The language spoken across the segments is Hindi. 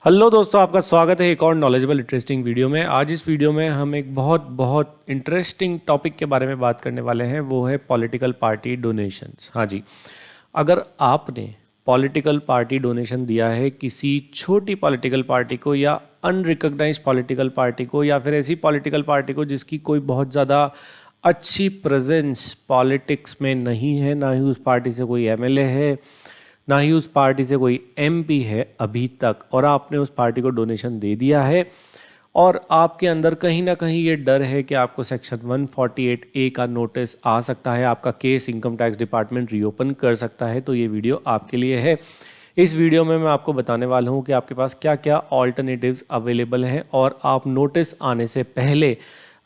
हेलो दोस्तों, आपका स्वागत है एक और नॉलेजेबल इंटरेस्टिंग वीडियो में। आज इस वीडियो में हम एक बहुत बहुत इंटरेस्टिंग टॉपिक के बारे में बात करने वाले हैं, वो है पॉलिटिकल पार्टी डोनेशंस। हाँ जी, अगर आपने पॉलिटिकल पार्टी डोनेशन दिया है किसी छोटी पॉलिटिकल पार्टी को या अनरिकॉग्नाइज्ड पॉलिटिकल पार्टी को या फिर ऐसी पॉलिटिकल पार्टी को जिसकी कोई बहुत ज़्यादा अच्छी प्रेजेंस पॉलिटिक्स में नहीं है, ना ही उस पार्टी से कोई एमएलए है, ना ही उस पार्टी से कोई एमपी है अभी तक, और आपने उस पार्टी को डोनेशन दे दिया है और आपके अंदर कहीं ना कहीं ये डर है कि आपको सेक्शन 148A का नोटिस आ सकता है, आपका case income tax department reopen कर सकता है, तो ये वीडियो आपके लिए है। इस वीडियो में मैं आपको बताने वाला हूँ कि आपके पास क्या क्या ऑल्टरनेटिव्स अवेलेबल हैं और आप नोटिस आने से पहले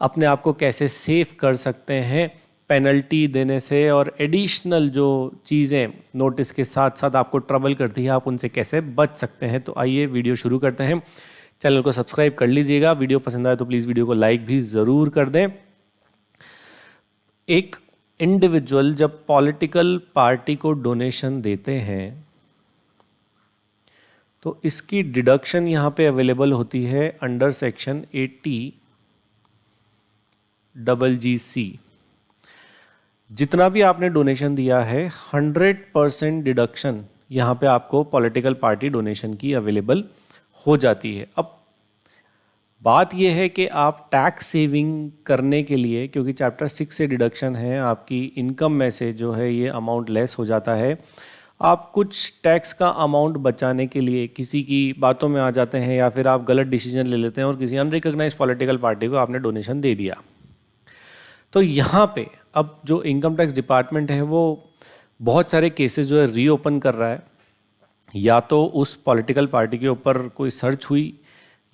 अपने आप को कैसे सेफ कर सकते हैं पेनल्टी देने से, और एडिशनल जो चीज़ें नोटिस के साथ साथ आपको ट्रबल करती है आप उनसे कैसे बच सकते हैं। तो आइए वीडियो शुरू करते हैं। चैनल को सब्सक्राइब कर लीजिएगा, वीडियो पसंद आए तो प्लीज़ वीडियो को लाइक भी ज़रूर कर दें। एक इंडिविजुअल जब पॉलिटिकल पार्टी को डोनेशन देते हैं तो इसकी डिडक्शन यहाँ पे अवेलेबल होती है अंडर सेक्शन 80GGC। जितना भी आपने डोनेशन दिया है 100% डिडक्शन यहाँ पे आपको पॉलिटिकल पार्टी डोनेशन की अवेलेबल हो जाती है। अब बात यह है कि आप टैक्स सेविंग करने के लिए, क्योंकि चैप्टर 6 से डिडक्शन है, आपकी इनकम में से जो है ये अमाउंट लेस हो जाता है, आप कुछ टैक्स का अमाउंट बचाने के लिए किसी की बातों में आ जाते हैं या फिर आप गलत डिसीजन ले लेते हैं और किसी अनरिकॉग्नाइज्ड पॉलिटिकल पार्टी को आपने डोनेशन दे दिया। तो यहाँ पे अब जो इनकम टैक्स डिपार्टमेंट है वो बहुत सारे केसेस जो है रीओपन कर रहा है। या तो उस पॉलिटिकल पार्टी के ऊपर कोई सर्च हुई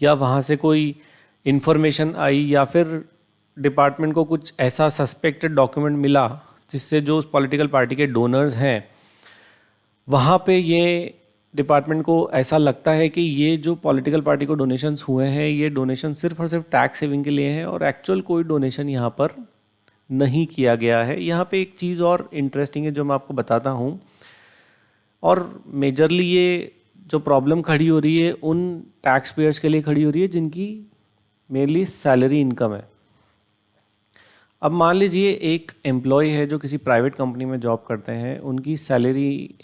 या वहाँ से कोई इन्फॉर्मेशन आई या फिर डिपार्टमेंट को कुछ ऐसा सस्पेक्टेड डॉक्यूमेंट मिला जिससे जो उस पॉलिटिकल पार्टी के डोनर्स हैं वहाँ पे ये डिपार्टमेंट को ऐसा लगता है कि ये जो पॉलिटिकल पार्टी को डोनेशंस हुए हैं ये डोनेशन सिर्फ और सिर्फ टैक्स सेविंग के लिए हैं और एक्चुअल कोई डोनेशन यहाँ पर नहीं किया गया है। यहाँ पे एक चीज़ और इंटरेस्टिंग है जो मैं आपको बताता हूँ, और मेजरली ये जो प्रॉब्लम खड़ी हो रही है उन टैक्स पेयर्स के लिए खड़ी हो रही है जिनकी मेनली सैलरी इनकम है। अब मान लीजिए एक एम्प्लॉय है जो किसी प्राइवेट कंपनी में जॉब करते हैं, उनकी सैलरी,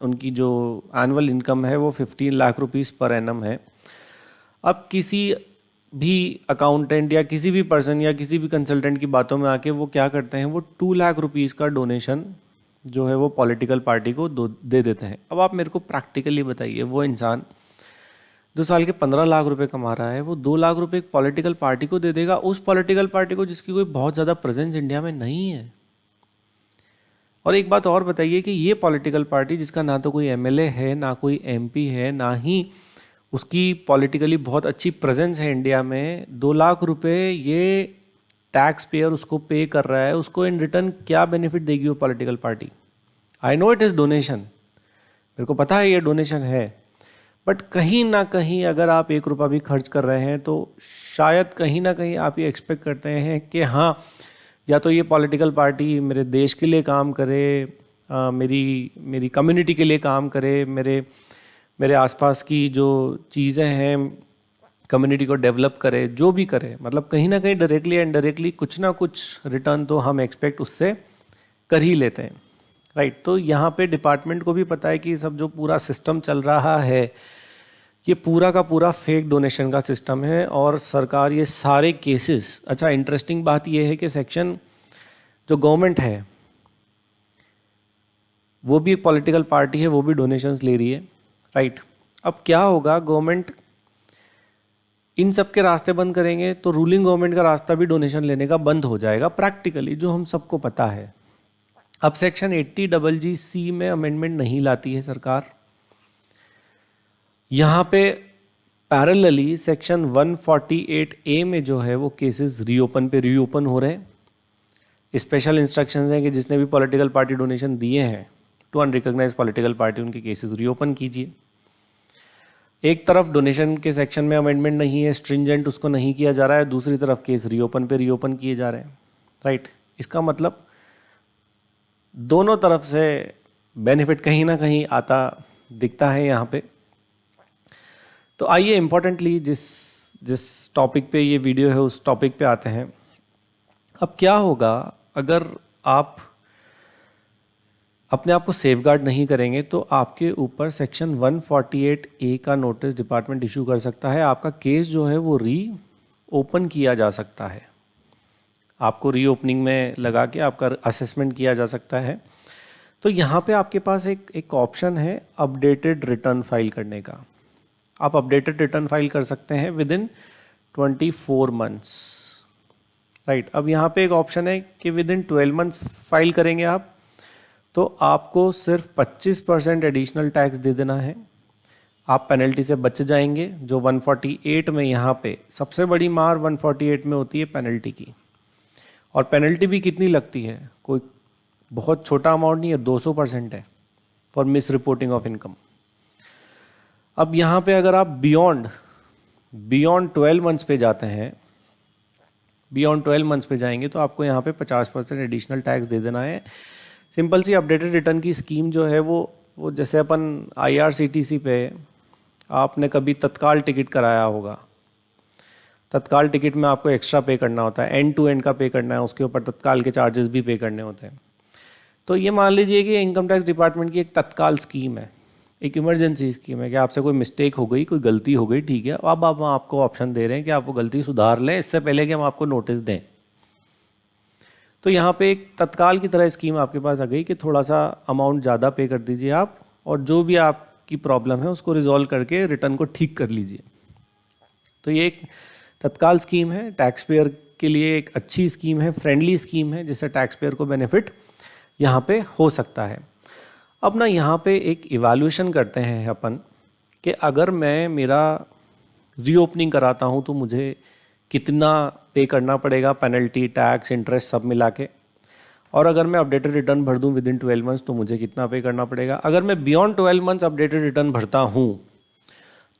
उनकी जो एनुअल इनकम है वो 15 लाख रुपीस पर एनम है। अब किसी भी अकाउंटेंट या किसी भी पर्सन या किसी भी कंसल्टेंट की बातों में आके वो क्या करते हैं, वो 2 लाख रुपीस का डोनेशन जो है वो पॉलिटिकल पार्टी को दे देते हैं। अब आप मेरे को प्रैक्टिकली बताइए, वो इंसान जो साल के 15 लाख रुपए कमा रहा है वो 2 लाख रुपए एक पॉलिटिकल पार्टी को दे देगा, उस पॉलिटिकल पार्टी को जिसकी कोई बहुत ज़्यादा प्रेजेंस इंडिया में नहीं है। और एक बात और बताइए कि ये पॉलिटिकल पार्टी जिसका ना तो कोई एमएलए है, ना कोई एमपी है, ना ही उसकी पॉलिटिकली बहुत अच्छी प्रेजेंस है इंडिया में, 2 लाख रुपए ये टैक्स पेयर उसको पे कर रहा है, उसको इन रिटर्न क्या बेनिफिट देगी वो political party? I know it is donation, मेरे को पता है ये डोनेशन है, बट कहीं ना कहीं अगर आप 1 रुपया भी खर्च कर रहे हैं तो शायद कहीं ना कहीं आप ये एक्सपेक्ट करते हैं कि हाँ, या तो ये पॉलिटिकल पार्टी मेरे देश के लिए काम करे, मेरी कम्युनिटी के लिए काम करे, मेरे आसपास की जो चीज़ें हैं कम्युनिटी को डेवलप करे, जो भी करे, मतलब कहीं ना कहीं डायरेक्टली या इनडायरेक्टली कुछ ना कुछ रिटर्न तो हम एक्सपेक्ट उससे कर ही लेते हैं, राइट। तो यहाँ पे डिपार्टमेंट को भी पता है कि सब जो पूरा सिस्टम चल रहा है ये पूरा का पूरा फेक डोनेशन का सिस्टम है और सरकार ये सारे केसेस, अच्छा इंटरेस्टिंग बात ये है कि सेक्शन जो गवर्नमेंट है वो भी पॉलिटिकल पार्टी है, वो भी डोनेशंस ले रही है, राइट। अब क्या होगा, गवर्नमेंट इन सब के रास्ते बंद करेंगे तो रूलिंग गवर्नमेंट का रास्ता भी डोनेशन लेने का बंद हो जाएगा प्रैक्टिकली, जो हम सबको पता है। अब सेक्शन 80GGC में अमेंडमेंट नहीं लाती है सरकार, यहाँ पे पैरेलली सेक्शन 148A में जो है वो केसेस रीओपन हो रहे हैं। स्पेशल इंस्ट्रक्शंस हैं कि जिसने भी पॉलिटिकल पार्टी डोनेशन दिए हैं टू अनरिकॉग्नाइज्ड पॉलिटिकल पार्टी, उनके केसेस रीओपन कीजिए। एक तरफ डोनेशन के सेक्शन में अमेंडमेंट नहीं है, स्ट्रिंजेंट उसको नहीं किया जा रहा है, दूसरी तरफ केस रीओपन किए जा रहे हैं, राइट। इसका मतलब दोनों तरफ से बेनिफिट कहीं ना कहीं आता दिखता है यहाँ पे। तो आइए इम्पोर्टेंटली जिस जिस टॉपिक पे ये वीडियो है उस टॉपिक पे आते हैं। अब क्या होगा अगर आप अपने आप को सेफगार्ड नहीं करेंगे तो आपके ऊपर सेक्शन 148A का नोटिस डिपार्टमेंट इशू कर सकता है। आपका केस जो है वो री ओपन किया जा सकता है, आपको री ओपनिंग में लगा के आपका असेसमेंट किया जा सकता है। तो यहाँ पे आपके पास एक ऑप्शन है अपडेटेड रिटर्न फाइल करने का। आप अपडेटेड रिटर्न फाइल कर सकते हैं विद इन 24 मंथ्स, राइट। अब यहाँ पे एक ऑप्शन है कि विद इन 12 मंथ्स फाइल करेंगे आप तो आपको सिर्फ 25% एडिशनल टैक्स दे देना है, आप पेनल्टी से बच जाएंगे। जो 148 में यहाँ पे सबसे बड़ी मार 148 में होती है पेनल्टी की, और पेनल्टी भी कितनी लगती है, कोई बहुत छोटा अमाउंट नहीं है, 200% है for miss reporting of income. अब यहाँ पे अगर आप बियॉन्ड 12 मंथ्स पे जाते हैं, बियॉन्ड 12 मंथ्स पे जाएंगे तो आपको यहाँ पे 50% एडिशनल टैक्स दे देना है। सिंपल सी अपडेटेड रिटर्न की स्कीम जो है वो जैसे अपन IRCTC पे आपने कभी तत्काल टिकट कराया होगा, तत्काल टिकट में आपको एक्स्ट्रा पे करना होता है, एंड टू एंड का पे करना है, उसके ऊपर तत्काल के चार्जेस भी पे करने होते हैं। तो ये मान लीजिए कि इनकम टैक्स डिपार्टमेंट की एक तत्काल स्कीम है, एक इमरजेंसी स्कीम है कि आपसे कोई मिस्टेक हो गई, कोई गलती हो गई, ठीक है, अब आप आपको ऑप्शन दे रहे हैं कि आप वो गलती सुधार लें इससे पहले कि हम आपको नोटिस दें। तो यहाँ पे एक तत्काल की तरह स्कीम आपके पास आ गई कि थोड़ा सा अमाउंट ज़्यादा पे कर दीजिए आप, और जो भी आपकी प्रॉब्लम है उसको रिजॉल्व करके रिटर्न को ठीक कर लीजिए। तो ये एक तत्काल स्कीम है, टैक्स पेयर के लिए एक अच्छी स्कीम है, फ्रेंडली स्कीम है, जिससे टैक्स पेयर को बेनिफिट यहाँ पे हो सकता है। अब ना यहाँ पे एक इवैल्यूएशन करते हैं अपन कि अगर मैं मेरा रीओपनिंग कराता हूँ तो मुझे कितना पे करना पड़ेगा, पेनल्टी, टैक्स, इंटरेस्ट सब मिला के, और अगर मैं अपडेटेड रिटर्न भर दूँ विद इन 12 मंथ्स तो मुझे कितना पे करना पड़ेगा। अगर मैं बियॉन्ड 12 मंथ्स अपडेटेड रिटर्न भरता हूँ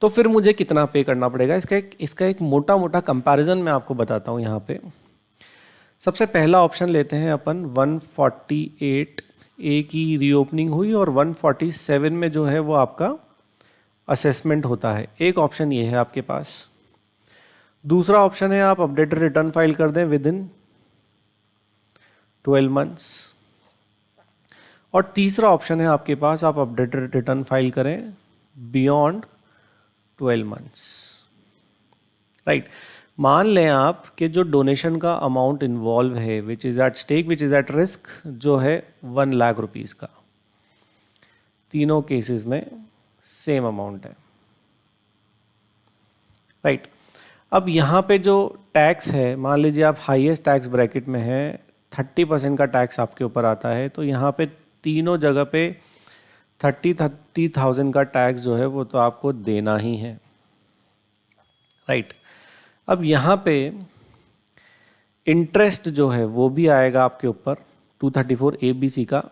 तो फिर मुझे कितना पे करना पड़ेगा। इसका एक मोटा मोटा कंपैरिजन मैं आपको बताता हूँ। यहाँ पे सबसे पहला ऑप्शन लेते हैं अपन, 148A की रीओपनिंग हुई और 147 में जो है वो आपका असेसमेंट होता है। एक ऑप्शन ये है आपके पास। दूसरा ऑप्शन है आप अपडेटेड रिटर्न फाइल कर दें विद इन 12 मंथ्स, और तीसरा ऑप्शन है आपके पास आप अपडेटेड रिटर्न फाइल करें बियॉन्ड 12 मंथ्स, राइट। मान लें आप कि जो डोनेशन का अमाउंट इन्वॉल्व है, which is at stake, which is at risk, जो है 1 लाख रुपीज़ का, तीनों केसेस में सेम अमाउंट है, राइट। अब यहाँ पे जो टैक्स है, मान लीजिए आप हाईएस्ट टैक्स ब्रैकेट में हैं, 30% का टैक्स आपके ऊपर आता है, तो यहाँ पे तीनों जगह पे 30,000 का टैक्स जो है वो तो आपको देना ही है, राइट। अब यहाँ पे इंटरेस्ट जो है वो भी आएगा आपके ऊपर 234ABC का,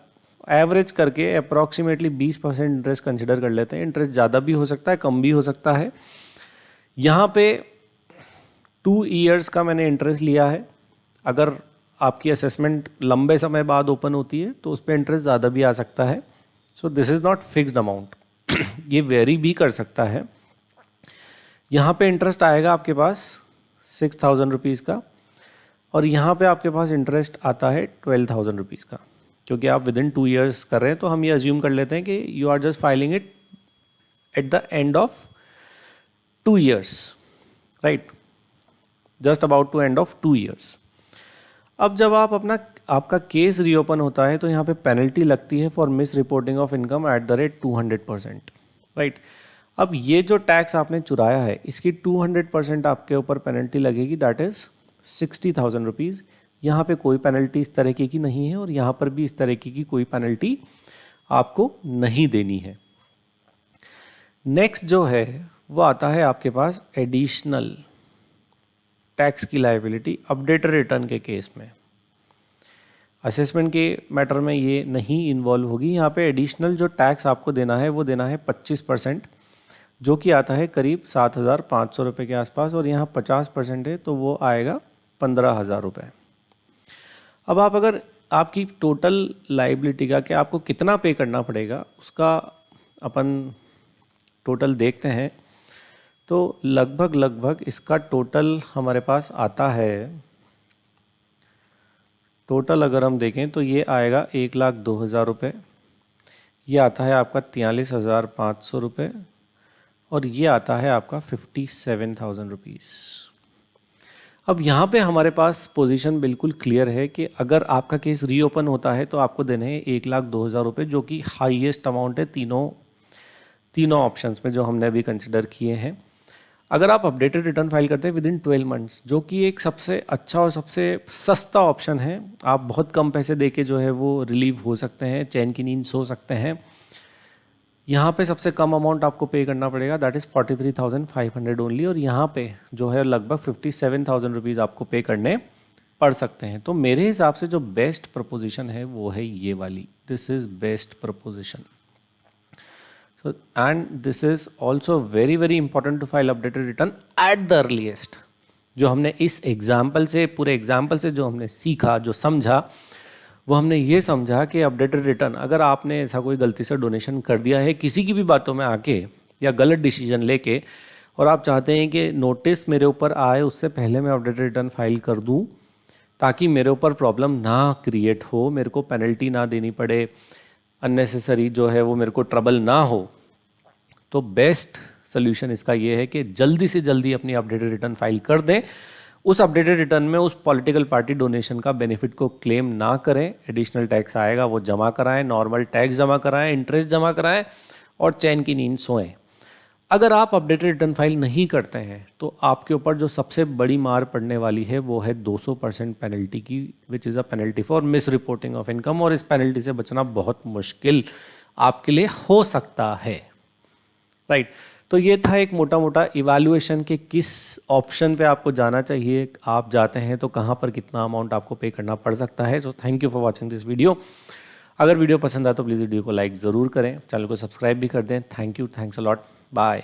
एवरेज करके अप्रॉक्सीमेटली 20% इंटरेस्ट कंसिडर कर लेते हैं। इंटरेस्ट ज़्यादा भी हो सकता है, कम भी हो सकता है। यहाँ पे 2 ईयर्स का मैंने इंटरेस्ट लिया है। अगर आपकी असेसमेंट लंबे समय बाद ओपन होती है तो उस पर इंटरेस्ट ज़्यादा भी आ सकता है। So this is not fixed amount, ये वेरी भी कर सकता है। यहाँ पे इंटरेस्ट आएगा आपके पास 6,000 रुपीज़ का, और यहाँ पे आपके पास इंटरेस्ट आता है 12,000 रुपीज़ का। क्योंकि आप विद इन 2 ईयर्स कर रहे हैं तो हम ये अज्यूम कर लेते हैं कि you are just filing it at the end of 2 years, right, just about to end of 2 years. अब जब आपका केस रीओपन होता है तो यहाँ पे पेनल्टी लगती है for miss reporting of income at the rate 200%, right. अब ये जो टैक्स आपने चुराया है इसकी 200% आपके ऊपर पेनल्टी लगेगी, दैट इज 60,000 रुपीज़। यहाँ पे कोई पेनल्टी इस तरीके की नहीं है और यहाँ पर भी इस तरीके की कोई पेनल्टी आपको नहीं देनी है। नेक्स्ट जो है वो आता है आपके पास एडिशनल टैक्स की लायबिलिटी अपडेटेड रिटर्न के केस में। असेसमेंट के मैटर में ये नहीं इन्वॉल्व होगी। यहाँ पे एडिशनल जो टैक्स आपको देना है वो देना है 25%, जो कि आता है करीब 7,500 रुपये के आसपास, और यहाँ 50% है तो वो आएगा 15,000 रुपये। अब आप अगर आपकी टोटल लायबिलिटी का कि आपको कितना पे करना पड़ेगा उसका अपन टोटल देखते हैं तो लगभग इसका टोटल हमारे पास आता है, टोटल अगर हम देखें तो ये आएगा 1,02,000 रुपये, ये आता है आपका 43,500 रुपये, और ये आता है आपका 57,000 रुपीज़। अब यहाँ पे हमारे पास पोजीशन बिल्कुल क्लियर है कि अगर आपका केस रीओपन होता है तो आपको देने हैं 1,02,000 रुपये, जो कि हाईएस्ट अमाउंट है तीनों ऑप्शंस में जो हमने अभी कंसिडर किए हैं। अगर आप अपडेटेड रिटर्न फाइल करते हैं विद इन 12 मंथ्स, जो कि एक सबसे अच्छा और सबसे सस्ता ऑप्शन है, आप बहुत कम पैसे देके जो है वो रिलीव हो सकते हैं, चैन की नींद सो सकते हैं। यहाँ पे सबसे कम अमाउंट आपको पे करना पड़ेगा, दैट इज़ 43,500 ओनली, और यहाँ पे जो है लगभग 57,000 रुपीज़ आपको पे करने पड़ सकते हैं। तो मेरे हिसाब से जो बेस्ट प्रपोजिशन है वो है ये वाली, this is best preposition. So, and this is also very important to file updated return at the earliest। जो हमने इस एग्जाम्पल से, पूरे एग्जाम्पल से जो हमने सीखा, जो समझा, वो हमने ये समझा कि अपडेटेड रिटर्न, अगर आपने ऐसा कोई गलती से डोनेशन कर दिया है किसी की भी बातों में आके या गलत डिसीजन लेके, और आप चाहते हैं कि नोटिस मेरे ऊपर आए उससे पहले मैं अपडेटेड रिटर्न फाइल कर दूं ताकि मेरे ऊपर प्रॉब्लम ना क्रिएट हो, मेरे को पेनल्टी ना देनी पड़े, अननेसेसरी जो है वो मेरे को ट्रबल ना हो, तो बेस्ट सोल्यूशन इसका ये है कि जल्दी से जल्दी अपनी अपडेटेड रिटर्न फाइल कर दें। उस अपडेटेड रिटर्न में उस पॉलिटिकल पार्टी डोनेशन का बेनिफिट को क्लेम ना करें, एडिशनल टैक्स आएगा वो जमा कराएं, नॉर्मल टैक्स जमा कराएं, इंटरेस्ट जमा कराएं और चैन की नींद सोएं। अगर आप अपडेटेड रिटर्न फाइल नहीं करते हैं तो आपके ऊपर जो सबसे बड़ी मार पड़ने वाली है वो है 200% पेनल्टी की, which is a penalty for miss reporting of income, और इस पेनल्टी से बचना बहुत मुश्किल आपके लिए हो सकता है, राइट। तो ये था एक मोटा मोटा इवैल्यूएशन के किस ऑप्शन पे आपको जाना चाहिए, आप जाते हैं तो कहाँ पर कितना अमाउंट आपको पे करना पड़ सकता है। So thank you for watching this video. अगर वीडियो पसंद आए तो प्लीज़ वीडियो को लाइक ज़रूर करें, चैनल को सब्सक्राइब भी कर दें। Thank you, thanks a lot, bye.